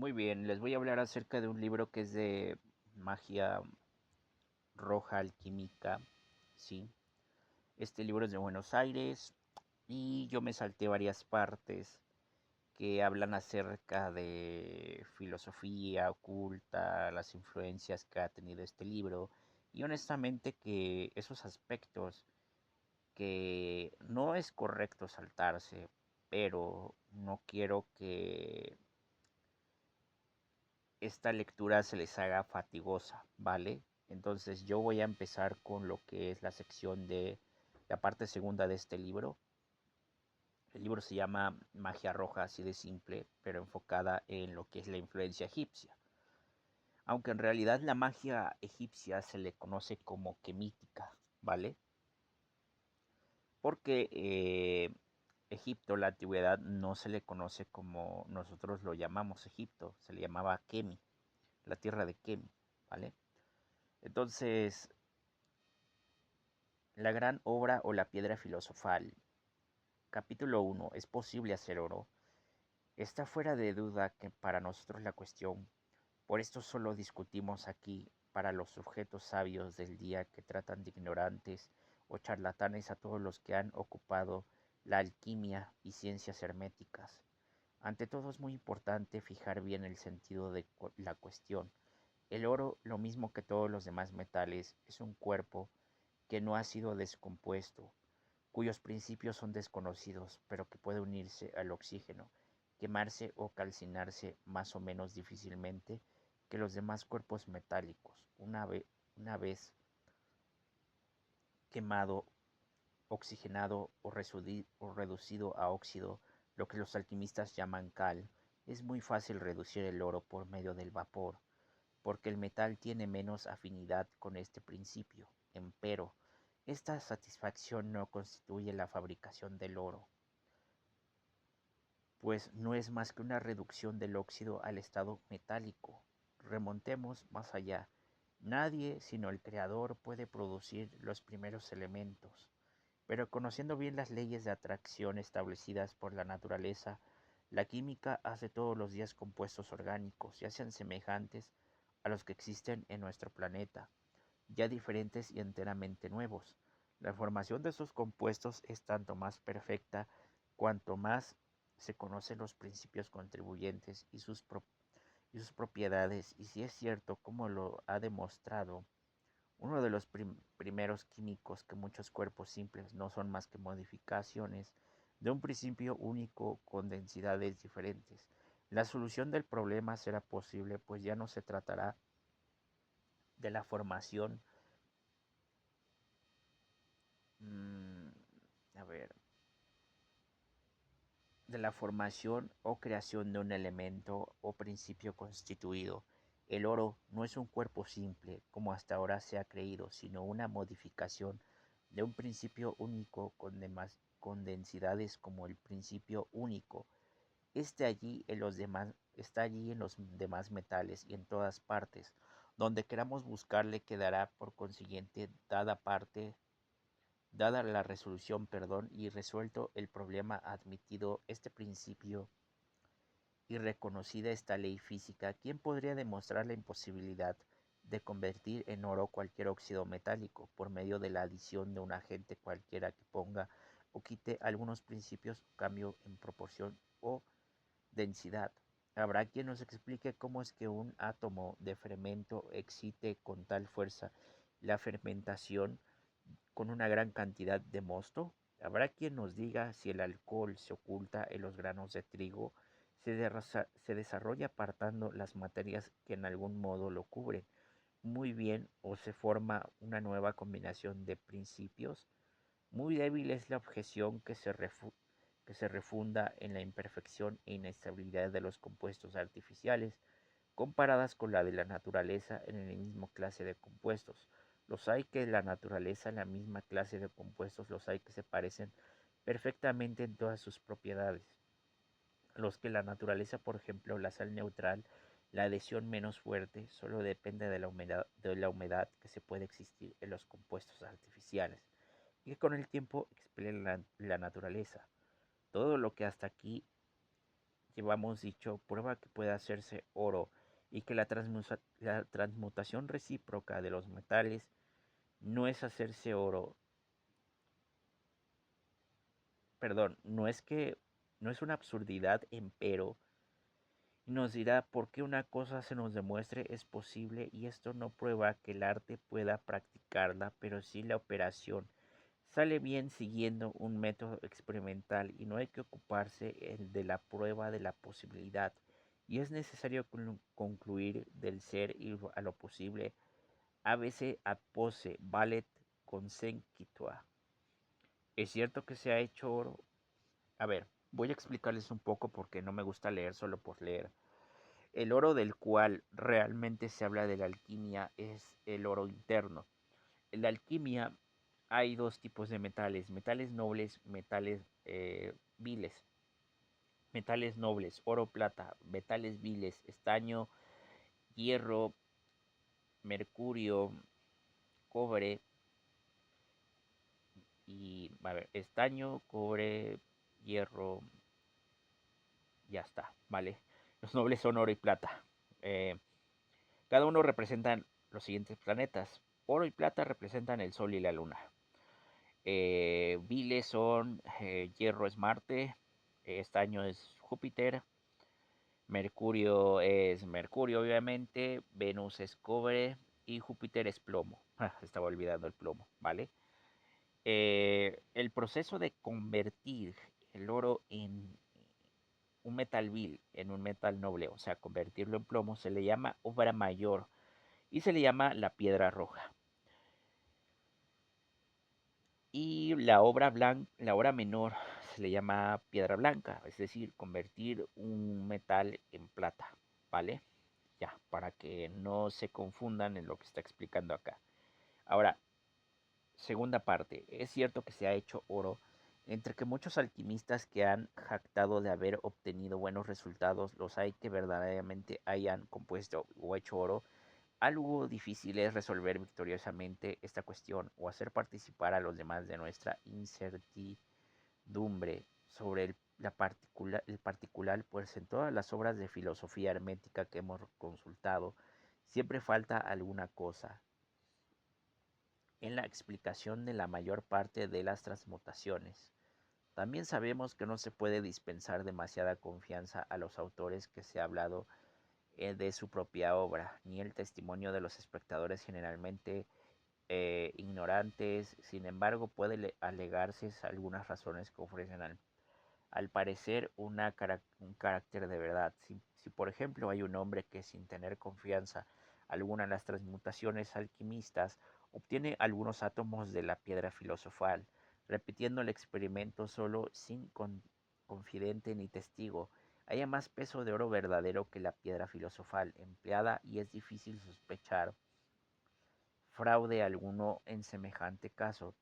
Muy bien, les voy a hablar acerca de un libro que es de magia roja alquímica, ¿sí? Este libro es de Buenos Aires y yo me salté varias partes que hablan acerca de filosofía oculta, las influencias que ha tenido este libro y honestamente que esos aspectos que no es correcto saltarse, pero no quiero que esta lectura se les haga fatigosa, ¿vale? Entonces yo voy a empezar con lo que es la sección de la parte segunda de este libro. El libro se llama Magia Roja, así de simple, pero enfocada en lo que es la influencia egipcia. Aunque en realidad la magia egipcia se le conoce como quemítica, ¿vale? Porque Egipto, la antigüedad, no se le conoce como nosotros lo llamamos Egipto, se le llamaba Kemi, la tierra de Kemi, ¿vale? Entonces, la gran obra o la piedra filosofal. Capítulo 1. ¿Es posible hacer oro? Está fuera de duda que para nosotros la cuestión, por esto solo discutimos aquí para los sujetos sabios del día que tratan de ignorantes o charlatanes a todos los que han ocupado la alquimia y ciencias herméticas. Ante todo es muy importante fijar bien el sentido de la cuestión. El oro, lo mismo que todos los demás metales, es un cuerpo que no ha sido descompuesto, cuyos principios son desconocidos, pero que puede unirse al oxígeno, quemarse o calcinarse más o menos difícilmente que los demás cuerpos metálicos. Una vez quemado, oxigenado o reducido a óxido, lo que los alquimistas llaman cal, es muy fácil reducir el oro por medio del vapor, porque el metal tiene menos afinidad con este principio. Empero, esta satisfacción no constituye la fabricación del oro, pues no es más que una reducción del óxido al estado metálico. Remontemos más allá. Nadie sino el Creador puede producir los primeros elementos, pero conociendo bien las leyes de atracción establecidas por la naturaleza, la química hace todos los días compuestos orgánicos, ya sean semejantes a los que existen en nuestro planeta, ya diferentes y enteramente nuevos. La formación de esos compuestos es tanto más perfecta cuanto más se conocen los principios contribuyentes y sus propiedades, y si es cierto, como lo ha demostrado uno de los primeros químicos, que muchos cuerpos simples no son más que modificaciones de un principio único con densidades diferentes. La solución del problema será posible, pues ya no se tratará de la formación mm, a ver, de la formación o creación de un elemento o principio constituido. El oro no es un cuerpo simple, como hasta ahora se ha creído, sino una modificación de un principio único con densidades como el principio único. Está allí en los demás metales y en todas partes. Donde queramos buscarle quedará por consiguiente dada la resolución, perdón, y resuelto el problema, admitido este principio y reconocida esta ley física, ¿quién podría demostrar la imposibilidad de convertir en oro cualquier óxido metálico por medio de la adición de un agente cualquiera que ponga o quite algunos principios o cambio en proporción o densidad? Habrá quien nos explique cómo es que un átomo de fermento excite con tal fuerza la fermentación con una gran cantidad de mosto. Habrá quien nos diga si el alcohol se oculta en los granos de trigo, se desarrolla apartando las materias que en algún modo lo cubren muy bien, o se forma una nueva combinación de principios. Muy débil es la objeción que se refunda en la imperfección e inestabilidad de los compuestos artificiales, comparadas con la de la naturaleza en el mismo clase de compuestos. Los hay que la naturaleza en la misma clase de compuestos, los hay que se parecen perfectamente en todas sus propiedades. Los que la naturaleza, por ejemplo, la sal neutral, la adhesión menos fuerte, solo depende de la humedad que se puede existir en los compuestos artificiales y que con el tiempo expele la naturaleza. Todo lo que hasta aquí llevamos dicho, prueba que puede hacerse oro y que la transmutación recíproca de los metales no es hacerse oro, perdón, no es una absurdidad, empero, y nos dirá por qué una cosa se nos demuestre es posible y esto no prueba que el arte pueda practicarla, pero sí la operación. Sale bien siguiendo un método experimental y no hay que ocuparse de la prueba de la posibilidad. Y es necesario concluir del ser y a lo posible. ABC ad posse valet consequitur. Es cierto que se ha hecho oro. A ver, voy a explicarles un poco porque no me gusta leer solo por leer. El oro del cual realmente se habla de la alquimia es el oro interno. En la alquimia hay dos tipos de metales, metales nobles, metales viles. Metales nobles, oro, plata, metales viles, estaño, hierro, mercurio, cobre y, a ver, estaño, cobre, hierro, ya está, ¿vale? Los nobles son oro y plata. Eh, Cada uno representan los siguientes planetas. Oro y plata representan el Sol y la Luna. Viles son, hierro es Marte, estaño es Júpiter, Mercurio es Mercurio obviamente, Venus es cobre y Júpiter es plomo. Estaba olvidando el plomo, ¿vale? El proceso de convertir el oro en un metal vil, en un metal noble, o sea, convertirlo en plomo, se le llama obra mayor y se le llama la piedra roja. Y la obra menor se le llama piedra blanca, es decir, convertir un metal en plata, ¿vale? Ya, para que no se confundan en lo que está explicando acá. Ahora, segunda parte, es cierto que se ha hecho oro, entre que muchos alquimistas que han jactado de haber obtenido buenos resultados, los hay que verdaderamente hayan compuesto o hecho oro. Algo difícil es resolver victoriosamente esta cuestión o hacer participar a los demás de nuestra incertidumbre sobre el particular, pues en todas las obras de filosofía hermética que hemos consultado, siempre falta alguna cosa en la explicación de la mayor parte de las transmutaciones. También sabemos que no se puede dispensar demasiada confianza a los autores que se ha hablado de su propia obra, ni el testimonio de los espectadores generalmente ignorantes. Sin embargo, puede alegarse algunas razones que ofrecen al parecer un carácter de verdad. Si, por ejemplo hay un hombre que sin tener confianza alguna en las transmutaciones alquimistas obtiene algunos átomos de la piedra filosofal, repitiendo el experimento solo sin confidente ni testigo, haya más peso de oro verdadero que la piedra filosofal empleada y es difícil sospechar fraude alguno en semejante caso.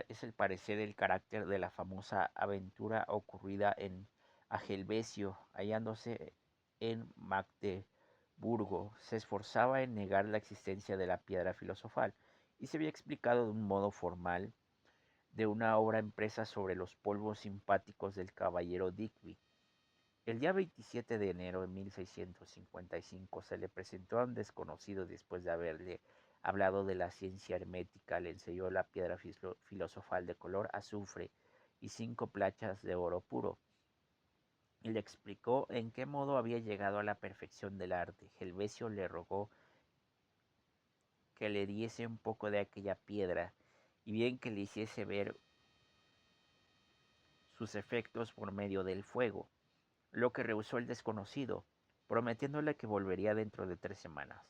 Es el parecer el carácter de la famosa aventura ocurrida en Agelvesio, hallándose en Magdeburgo. Se esforzaba en negar la existencia de la piedra filosofal y se había explicado de un modo formal de una obra impresa sobre los polvos simpáticos del caballero Digby. El día 27 de enero de 1655 se le presentó a un desconocido después de haberle hablado de la ciencia hermética, le enseñó la piedra filosofal de color azufre y 5 plachas de oro puro, y le explicó en qué modo había llegado a la perfección del arte. Helvesio le rogó que le diese un poco de aquella piedra y bien que le hiciese ver sus efectos por medio del fuego, lo que rehusó el desconocido, prometiéndole que volvería dentro de 3 semanas.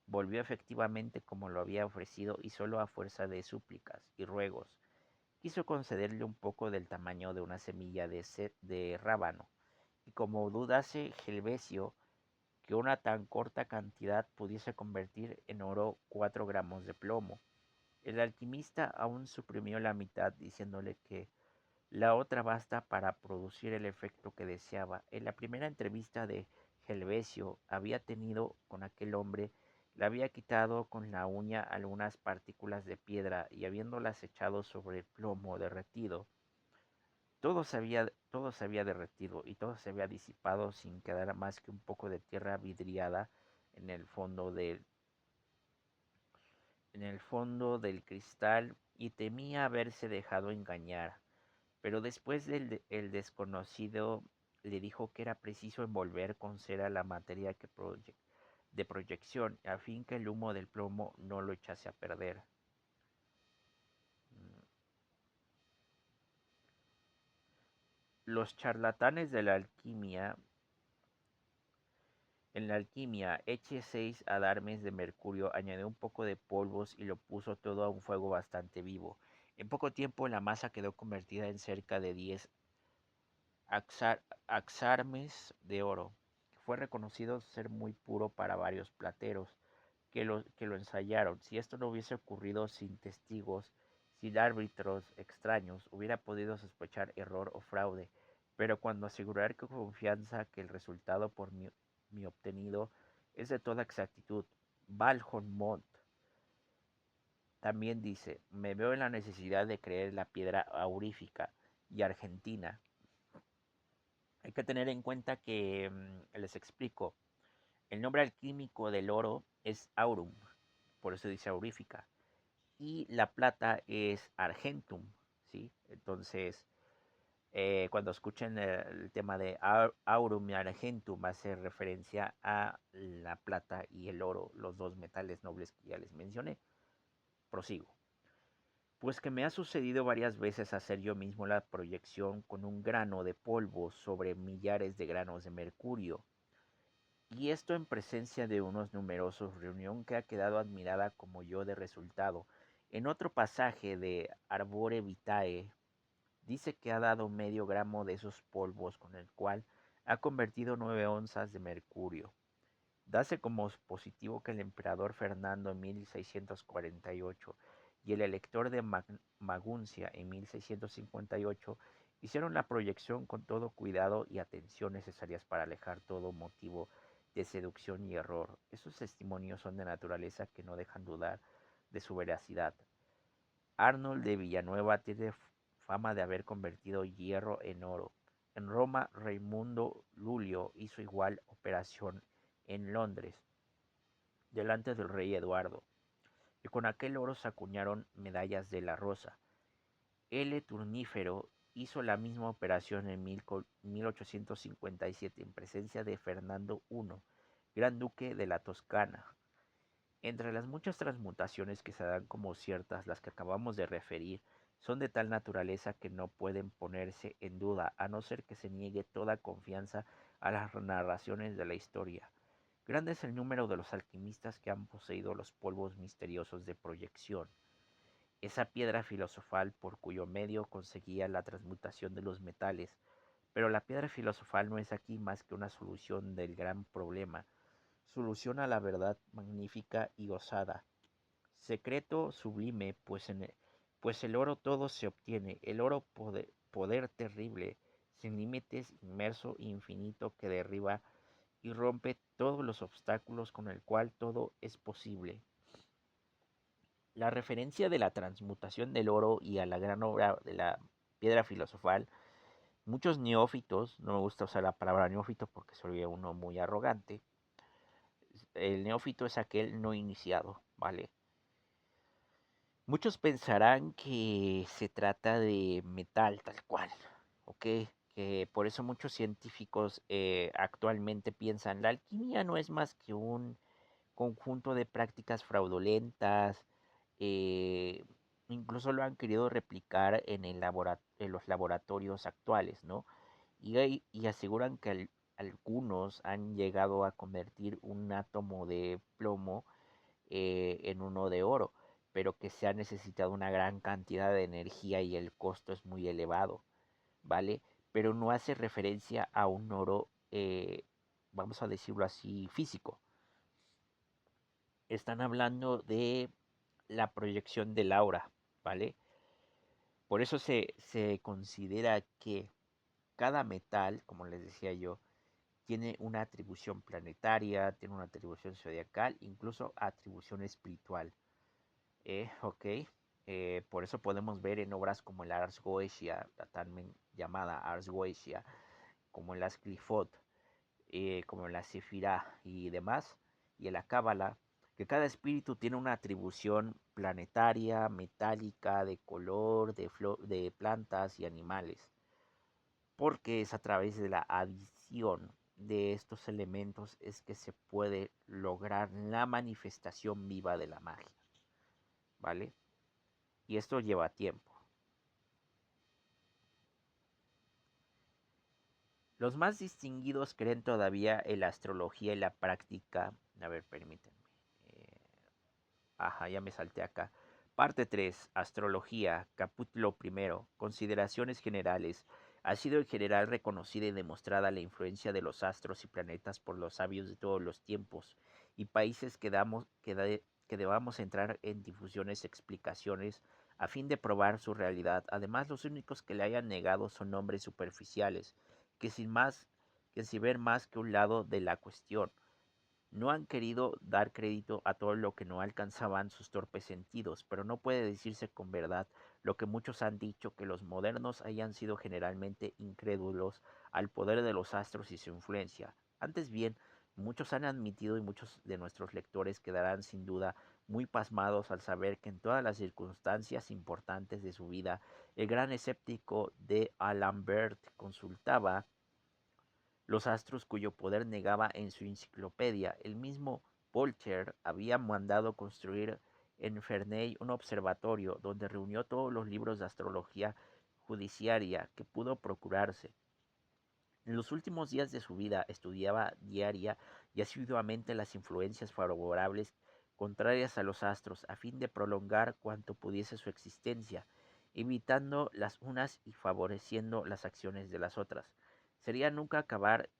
Volvió efectivamente como lo había ofrecido y solo a fuerza de súplicas y ruegos quiso concederle un poco del tamaño de una semilla de rábano, y como dudase Helvesio que una tan corta cantidad pudiese convertir en oro 4 gramos de plomo, el alquimista aún suprimió la mitad diciéndole que la otra basta para producir el efecto que deseaba. En la primera entrevista de Helvesio había tenido con aquel hombre, le había quitado con la uña algunas partículas de piedra y habiéndolas echado sobre el plomo derretido, todo se había derretido y todo se había disipado sin quedar más que un poco de tierra vidriada en el fondo del cristal y temía haberse dejado engañar. Pero después el desconocido le dijo que era preciso envolver con cera la materia de proyección a fin que el humo del plomo no lo echase a perder. Los charlatanes de la alquimia. En la alquimia, eche 6 adarmes de mercurio, añadió un poco de polvos y lo puso todo a un fuego bastante vivo. En poco tiempo la masa quedó convertida en cerca de 10 axarmes de oro. Fue reconocido ser muy puro para varios plateros que lo ensayaron. Si esto no hubiese ocurrido sin testigos, sin árbitros extraños, hubiera podido sospechar error o fraude. Pero cuando asegurar con confianza que el resultado por mi obtenido es de toda exactitud, Valmont también dice, me veo en la necesidad de creer la piedra aurífica y argentina. Hay que tener en cuenta que, les explico, el nombre alquímico del oro es aurum, por eso dice aurífica, y la plata es argentum, ¿sí? Entonces, cuando escuchen el tema de aurum y argentum, hace referencia a la plata y el oro, los dos metales nobles que ya les mencioné. Prosigo. Pues que me ha sucedido varias veces hacer yo mismo la proyección con un grano de polvo sobre millares de granos de mercurio, y esto en presencia de unos numerosos, reunión que ha quedado admirada como yo de resultado. En otro pasaje de Arbore Vitae dice que ha dado medio gramo de esos polvos con el cual ha convertido 9 onzas de mercurio. Dase como positivo que el emperador Fernando en 1648 y el elector de Maguncia en 1658 hicieron la proyección con todo cuidado y atención necesarias para alejar todo motivo de seducción y error. Esos testimonios son de naturaleza que no dejan dudar de su veracidad. Arnold de Villanueva tiene fama de haber convertido hierro en oro. En Roma, Raimundo Lulio hizo igual operación en Londres, delante del rey Eduardo, y con aquel oro se acuñaron medallas de la rosa. L. Turnífero hizo la misma operación en 1857 en presencia de Fernando I, gran duque de la Toscana. Entre las muchas transmutaciones que se dan como ciertas, las que acabamos de referir son de tal naturaleza que no pueden ponerse en duda, a no ser que se niegue toda confianza a las narraciones de la historia. Grande es el número de los alquimistas que han poseído los polvos misteriosos de proyección, esa piedra filosofal por cuyo medio conseguía la transmutación de los metales. Pero la piedra filosofal no es aquí más que una solución del gran problema, solución a la verdad magnífica y osada, secreto sublime, pues el oro todo se obtiene, el oro poder terrible, sin límites, inmerso e infinito, que derriba y rompe todos los obstáculos, con el cual todo es posible. La referencia de la transmutación del oro y a la gran obra de la piedra filosofal, muchos neófitos, no me gusta usar la palabra neófito porque se oye uno muy arrogante, el neófito es aquel no iniciado, ¿vale? Muchos pensarán que se trata de metal tal cual, ¿ok? Que por eso muchos científicos actualmente piensan la alquimia no es más que un conjunto de prácticas fraudulentas, eh, incluso lo han querido replicar en los laboratorios actuales, ¿no? Y aseguran que algunos han llegado a convertir un átomo de plomo en uno de oro, pero que se ha necesitado una gran cantidad de energía y el costo es muy elevado, ¿vale? Pero no hace referencia a un oro, vamos a decirlo así, físico. Están hablando de la proyección del aura, ¿vale? Por eso se considera que cada metal, como les decía yo, tiene una atribución planetaria, tiene una atribución zodiacal, incluso atribución espiritual. Ok, por eso podemos ver en obras como el Ars Goetia, llamada Ars Goetia, como en las Clifot, como en la Sefirá y demás, y en la Cábala, que cada espíritu tiene una atribución planetaria, metálica, de color, de plantas y animales, porque es a través de la adición de estos elementos es que se puede lograr la manifestación viva de la magia, ¿vale? Y esto lleva tiempo. Los más distinguidos creen todavía en la astrología y la práctica. A ver, permítanme. Eh, ya me salté acá. Parte 3. Astrología. Capítulo primero. Consideraciones generales. Ha sido en general reconocida y demostrada la influencia de los astros y planetas por los sabios de todos los tiempos y países que debamos entrar en difusiones explicaciones a fin de probar su realidad. Además, los únicos que le hayan negado son hombres superficiales, que sin más, que sin ver más que un lado de la cuestión, no han querido dar crédito a todo lo que no alcanzaban sus torpes sentidos, pero no puede decirse con verdad lo que muchos han dicho, que los modernos hayan sido generalmente incrédulos al poder de los astros y su influencia. Antes bien, muchos han admitido y muchos de nuestros lectores quedarán sin duda muy pasmados al saber que en todas las circunstancias importantes de su vida, el gran escéptico de Alambert consultaba los astros cuyo poder negaba en su enciclopedia. El mismo Voltaire había mandado construir en Ferney un observatorio donde reunió todos los libros de astrología judiciaria que pudo procurarse. En los últimos días de su vida estudiaba diaria y asiduamente las influencias favorables contrarias a los astros a fin de prolongar cuanto pudiese su existencia, evitando las unas y favoreciendo las acciones de las otras. Sería nunca acabar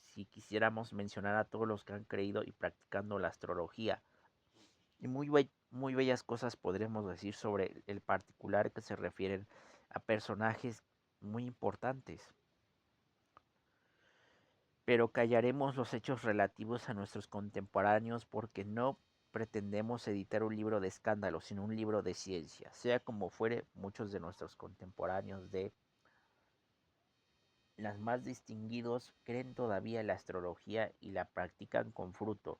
si quisiéramos mencionar a todos los que han creído y practicando la astrología. Y muy bellas cosas podremos decir sobre el particular que se refieren a personajes muy importantes. Pero callaremos los hechos relativos a nuestros contemporáneos porque no pretendemos editar un libro de escándalo, sino un libro de ciencia. Sea como fuere, muchos de nuestros contemporáneos de las más distinguidos creen todavía en la astrología y la practican con fruto,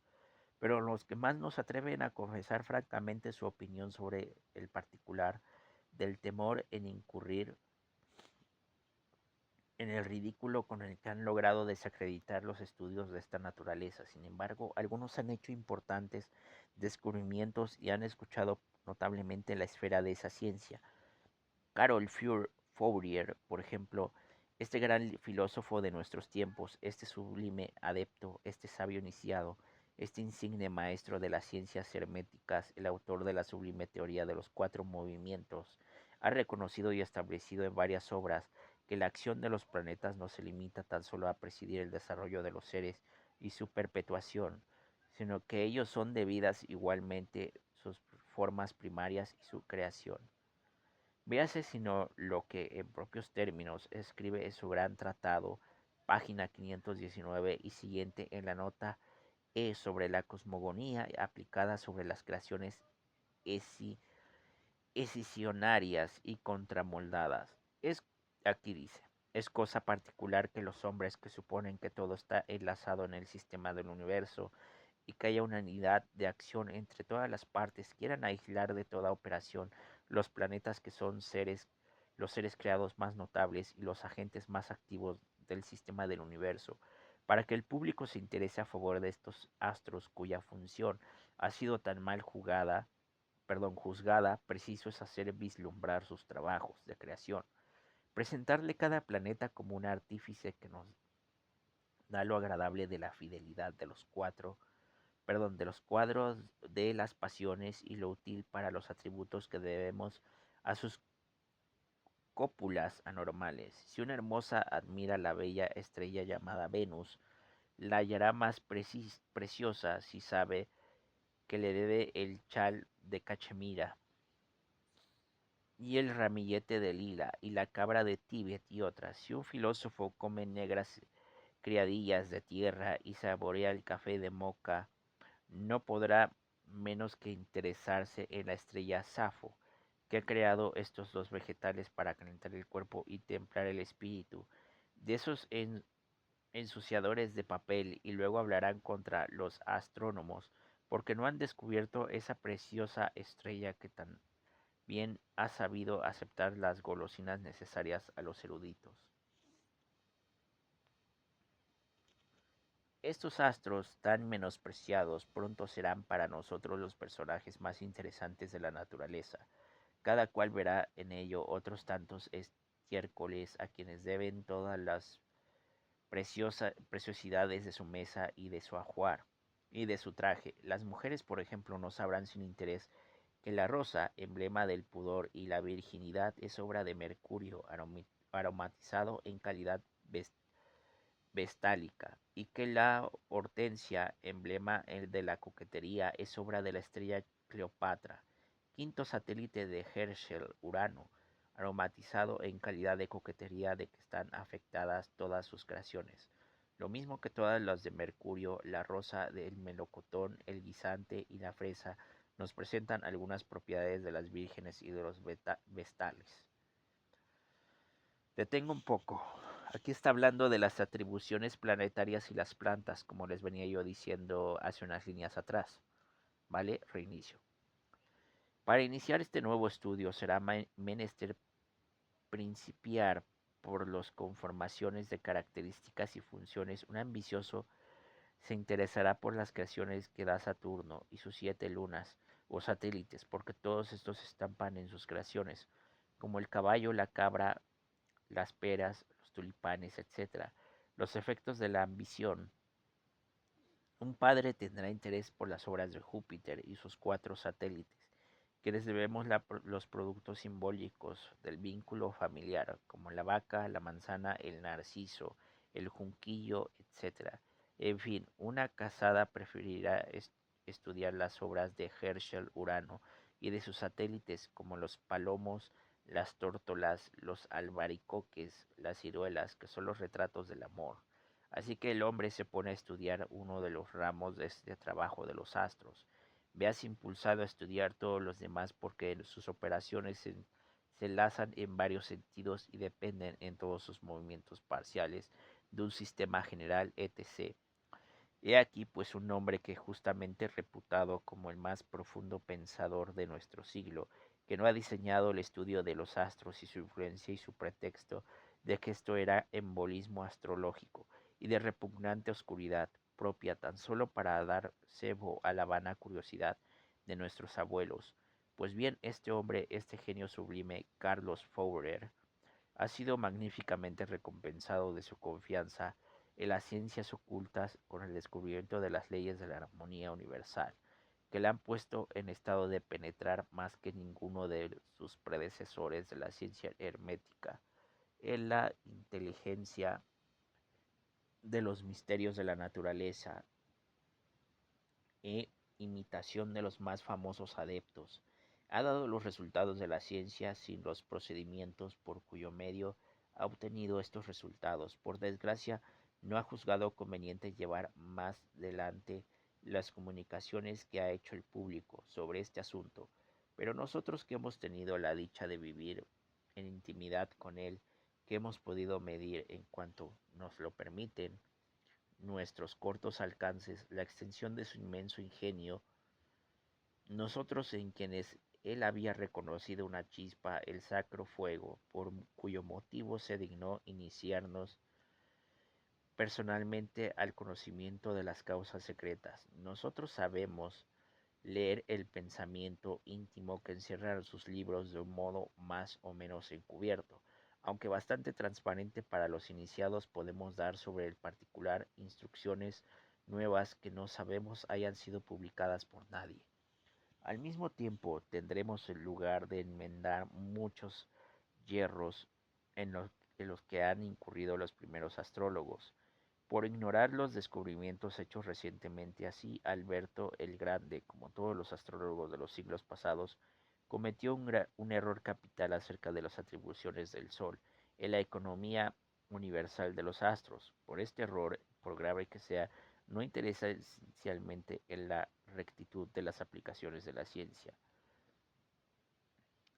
pero los que más nos atreven a confesar francamente su opinión sobre el particular, del temor en incurrir en el ridículo con el que han logrado desacreditar los estudios de esta naturaleza. Sin embargo, algunos han hecho importantes descubrimientos y han escuchado notablemente la esfera de esa ciencia. Carol Fourier, por ejemplo, este gran filósofo de nuestros tiempos, este sublime adepto, este sabio iniciado, este insigne maestro de las ciencias herméticas, el autor de la sublime teoría de los cuatro movimientos, ha reconocido y establecido en varias obras que la acción de los planetas no se limita tan solo a presidir el desarrollo de los seres y su perpetuación, sino que ellos son debidas igualmente sus formas primarias y su creación. Véase sino lo que en propios términos escribe en su gran tratado, página 519 y siguiente en la nota sobre la cosmogonía aplicada sobre las creaciones escisionarias y contramoldadas. Aquí dice, es cosa particular que los hombres que suponen que todo está enlazado en el sistema del universo y que haya una unidad de acción entre todas las partes, quieran aislar de toda operación los planetas que son los seres creados más notables y los agentes más activos del sistema del universo, para que el público se interese a favor de estos astros cuya función ha sido tan mal juzgada, preciso es hacer vislumbrar sus trabajos de creación, presentarle cada planeta como un artífice que nos da lo agradable de la fidelidad de los cuadros de las pasiones y lo útil para los atributos que debemos a sus cópulas anormales. Si una hermosa admira la bella estrella llamada Venus, la hallará más preciosa si sabe que le debe el chal de cachemira y el ramillete de lila y la cabra de Tíbet y otras. Si un filósofo come negras criadillas de tierra y saborea el café de moca, no podrá menos que interesarse en la estrella Safo, que ha creado estos dos vegetales para calentar el cuerpo y templar el espíritu, de esos ensuciadores de papel, y luego hablarán contra los astrónomos, porque no han descubierto esa preciosa estrella que tan bien ha sabido aceptar las golosinas necesarias a los eruditos. Estos astros tan menospreciados pronto serán para nosotros los personajes más interesantes de la naturaleza. Cada cual verá en ello otros tantos estiércoles a quienes deben todas las preciosidades de su mesa y de su ajuar y de su traje. Las mujeres, por ejemplo, no sabrán sin interés que la rosa, emblema del pudor y la virginidad, es obra de mercurio aromatizado en calidad vestálica, y que la hortensia, emblema de la coquetería, es obra de la estrella Cleopatra, quinto satélite de Herschel, Urano, aromatizado en calidad de coquetería, de que están afectadas todas sus creaciones. Lo mismo que todas las de Mercurio, la rosa del melocotón, el guisante y la fresa nos presentan algunas propiedades de las vírgenes y de los vestales. Detengo un poco. Aquí está hablando de las atribuciones planetarias y las plantas, como les venía yo diciendo hace unas líneas atrás. ¿Vale? Reinicio. Para iniciar este nuevo estudio será menester principiar por las conformaciones de características y funciones. Un ambicioso se interesará por las creaciones que da Saturno y sus 7 lunas o satélites, porque todos estos estampan en sus creaciones, como el caballo, la cabra, las peras, los tulipanes, etc. Los efectos de la ambición. Un padre tendrá interés por las obras de Júpiter y sus 4 satélites, que les debemos los productos simbólicos del vínculo familiar, como la vaca, la manzana, el narciso, el junquillo, etc. En fin, una casada preferirá estudiar las obras de Herschel, Urano, y de sus satélites, como los palomos, las tórtolas, los albaricoques, las ciruelas, que son los retratos del amor. Así que el hombre se pone a estudiar uno de los ramos de este trabajo de los astros. Veas impulsado a estudiar todos los demás, porque sus operaciones se enlazan en varios sentidos y dependen en todos sus movimientos parciales de un sistema general, etc. He aquí pues un hombre que, justamente reputado como el más profundo pensador de nuestro siglo, que no ha diseñado el estudio de los astros y su influencia, y su pretexto de que esto era embolismo astrológico y de repugnante oscuridad, propia tan solo para dar cebo a la vana curiosidad de nuestros abuelos. Pues bien, este hombre, este genio sublime, Carlos Fourer, ha sido magníficamente recompensado de su confianza en las ciencias ocultas con el descubrimiento de las leyes de la armonía universal, que le han puesto en estado de penetrar más que ninguno de sus predecesores de la ciencia hermética en la inteligencia de los misterios de la naturaleza e imitación de los más famosos adeptos. Ha dado los resultados de la ciencia sin los procedimientos por cuyo medio ha obtenido estos resultados. Por desgracia, no ha juzgado conveniente llevar más adelante las comunicaciones que ha hecho el público sobre este asunto, pero nosotros, que hemos tenido la dicha de vivir en intimidad con él, que hemos podido medir, en cuanto nos lo permiten nuestros cortos alcances, la extensión de su inmenso ingenio, nosotros, en quienes él había reconocido una chispa, el sacro fuego, por cuyo motivo se dignó iniciarnos personalmente al conocimiento de las causas secretas. Nosotros sabemos leer el pensamiento íntimo que encierran sus libros de un modo más o menos encubierto. Aunque bastante transparente para los iniciados, podemos dar sobre el particular instrucciones nuevas que no sabemos hayan sido publicadas por nadie. Al mismo tiempo, tendremos el lugar de enmendar muchos yerros en los que han incurrido los primeros astrólogos, por ignorar los descubrimientos hechos recientemente. Así, Alberto el Grande, como todos los astrólogos de los siglos pasados, cometió un error capital acerca de las atribuciones del Sol en la economía universal de los astros. Por este error, por grave que sea, no interesa esencialmente en la rectitud de las aplicaciones de la ciencia.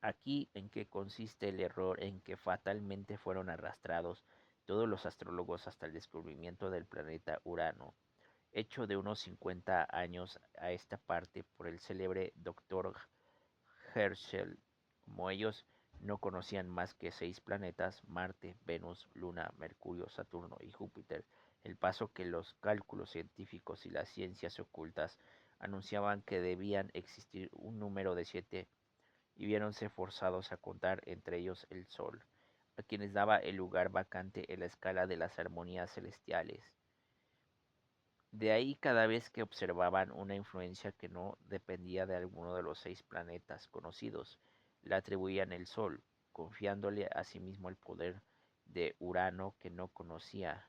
Aquí en que consiste el error en que fatalmente fueron arrastrados todos los astrólogos hasta el descubrimiento del planeta Urano, hecho de unos 50 años a esta parte por el célebre doctor Herschel. Como ellos no conocían más que 6 planetas: Marte, Venus, Luna, Mercurio, Saturno y Júpiter, el paso que los cálculos científicos y las ciencias ocultas anunciaban que debían existir un número de 7, y viéronse forzados a contar entre ellos el Sol, a quienes daba el lugar vacante en la escala de las armonías celestiales. De ahí, cada vez que observaban una influencia que no dependía de alguno de los 6 planetas conocidos, la atribuían al Sol, confiándole asimismo el poder de Urano que no conocía.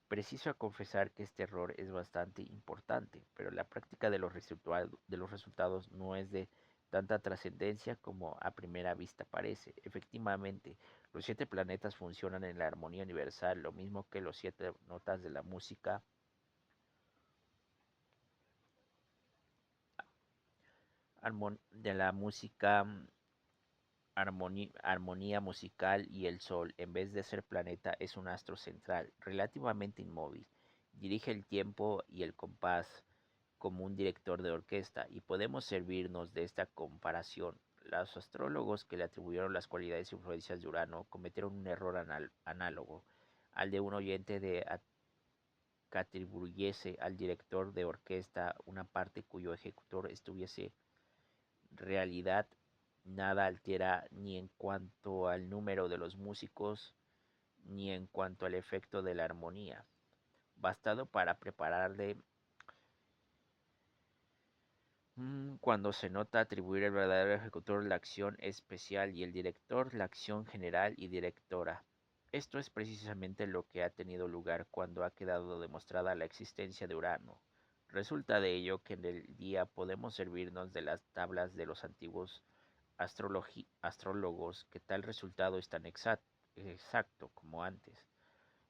Preciso a confesar que este error es bastante importante, pero la práctica de los resultados no es de tanta trascendencia como a primera vista parece. Efectivamente, los 7 planetas funcionan en la armonía universal, lo mismo que los 7 notas de la música armonía musical, y el Sol, en vez de ser planeta, es un astro central, relativamente inmóvil. Dirige el tiempo y el compás como un director de orquesta, y podemos servirnos de esta comparación. Los astrólogos que le atribuyeron las cualidades e influencias de Urano cometieron un error análogo al de un oyente que atribuyese al director de orquesta una parte cuyo ejecutor estuviese realidad. Nada altera ni en cuanto al número de los músicos ni en cuanto al efecto de la armonía, bastado para prepararle. Cuando se nota atribuir el verdadero ejecutor la acción especial y el director la acción general y directora. Esto es precisamente lo que ha tenido lugar cuando ha quedado demostrada la existencia de Urano. Resulta de ello que en el día podemos servirnos de las tablas de los antiguos astrólogos, que tal resultado es tan exacto como antes.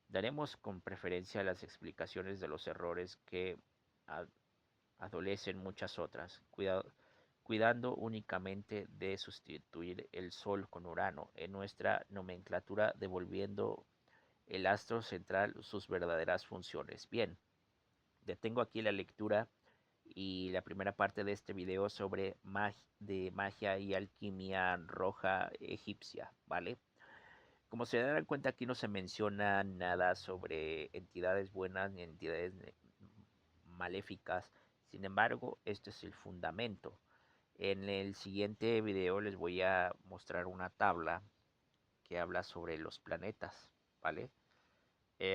Daremos con preferencia las explicaciones de los errores que adolecen muchas otras, cuidando únicamente de sustituir el Sol con Urano en nuestra nomenclatura, devolviendo el astro central sus verdaderas funciones. Bien, detengo aquí la lectura y la primera parte de este video sobre magia y alquimia roja egipcia, ¿vale? Como se darán cuenta, aquí no se menciona nada sobre entidades buenas ni entidades maléficas. Sin embargo, este es el fundamento. En el siguiente video les voy a mostrar una tabla que habla sobre los planetas, ¿vale?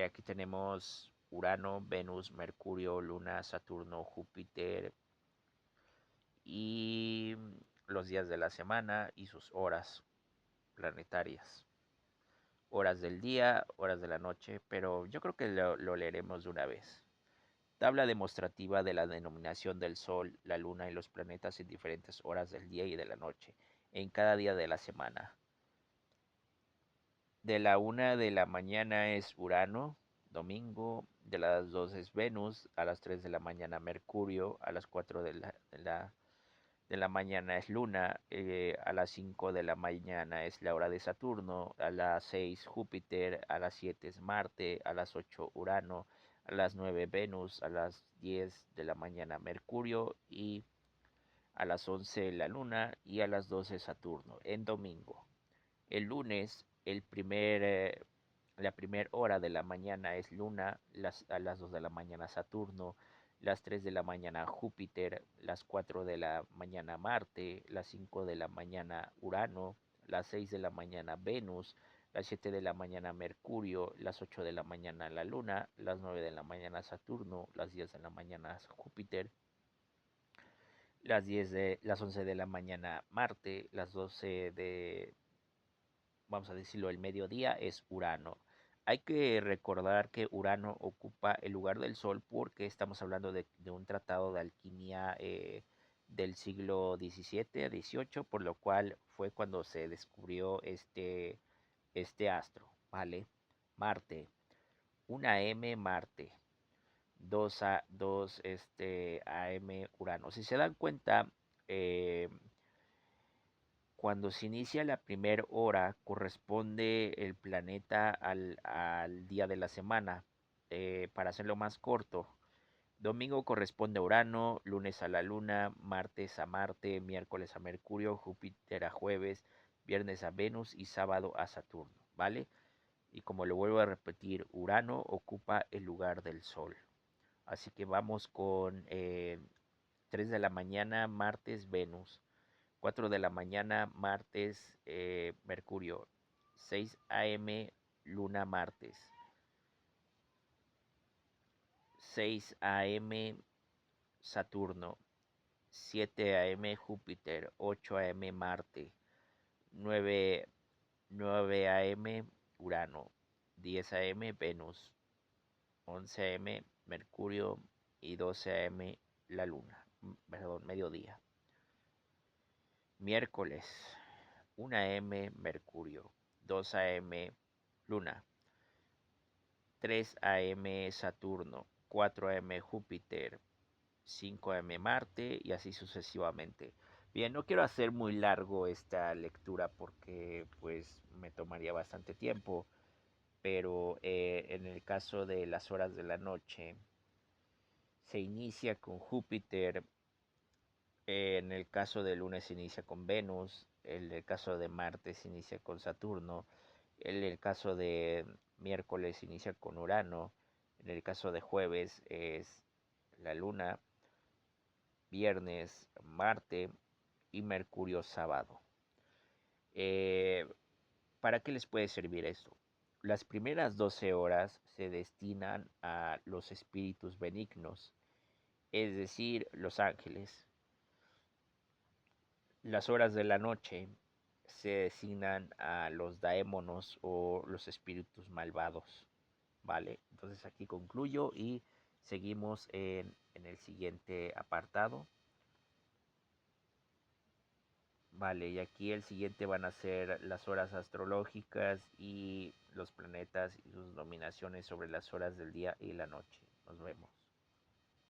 Aquí tenemos Urano, Venus, Mercurio, Luna, Saturno, Júpiter y los días de la semana y sus horas planetarias. Horas del día, horas de la noche, pero yo creo que lo leeremos de una vez. Tabla demostrativa de la denominación del Sol, la Luna y los planetas en diferentes horas del día y de la noche, en cada día de la semana. De la 1 de la mañana es Urano, domingo. De las 2 es Venus. A las 3 de la mañana Mercurio. A las 4 de la mañana es Luna. A las 5 de la mañana es la hora de Saturno. A las 6 Júpiter. A las 7 es Marte. A las 8 Urano. A las 9 Venus. A las 10 de la mañana Mercurio. Y a las 11 la Luna. Y a las 12 Saturno. En domingo. El lunes, la primera hora de la mañana es Luna, a las 2 de la mañana Saturno, las 3 de la mañana Júpiter, las 4 de la mañana Marte, las 5 de la mañana Urano, las 6 de la mañana Venus, las 7 de la mañana Mercurio, las 8 de la mañana la Luna, las 9 de la mañana Saturno, las 10 de la mañana Júpiter, las 11 de la mañana Marte, las 12 de, vamos a decirlo, el mediodía es Urano. Hay que recordar que Urano ocupa el lugar del Sol porque estamos hablando de un tratado de alquimia del siglo XVII a XVIII, por lo cual fue cuando se descubrió este astro, ¿vale? Marte, 1 AM Marte, 2 AM Urano. Si se dan cuenta, Cuando se inicia la primera hora, corresponde el planeta al día de la semana. Para hacerlo más corto, domingo corresponde a Urano, lunes a la Luna, martes a Marte, miércoles a Mercurio, Júpiter a Jueves, viernes a Venus y sábado a Saturno, ¿vale? Y como lo vuelvo a repetir, Urano ocupa el lugar del Sol. Así que vamos con 3 de la mañana, martes, Venus. 4 de la mañana, martes, Mercurio. 6 a.m., Luna, martes. 6 a.m., Saturno. 7 a.m., Júpiter. 8 a.m., Marte. 9, 9 a.m., Urano. 10 a.m., Venus. 11 a.m., Mercurio. Y 12 a.m., la Luna. Perdón, mediodía. Miércoles, 1 a.m., Mercurio. 2 a.m., Luna. 3 a.m., Saturno. 4 a.m., Júpiter. 5 a.m., Marte y así sucesivamente. Bien, no quiero hacer muy largo esta lectura porque pues me tomaría bastante tiempo, pero en el caso de las horas de la noche se inicia con Júpiter. En el caso de lunes se inicia con Venus, en el caso de martes se inicia con Saturno, en el caso de miércoles se inicia con Urano, en el caso de jueves es la Luna, viernes Marte y Mercurio sábado. Eh, ¿Para qué les puede servir esto? Las primeras 12 horas se destinan a los espíritus benignos, es decir, los ángeles. Las horas de la noche se designan a los daémonos o los espíritus malvados, ¿vale? Entonces aquí concluyo y seguimos en el siguiente apartado, ¿vale? Y aquí el siguiente van a ser las horas astrológicas y los planetas y sus dominaciones sobre las horas del día y la noche. Nos vemos.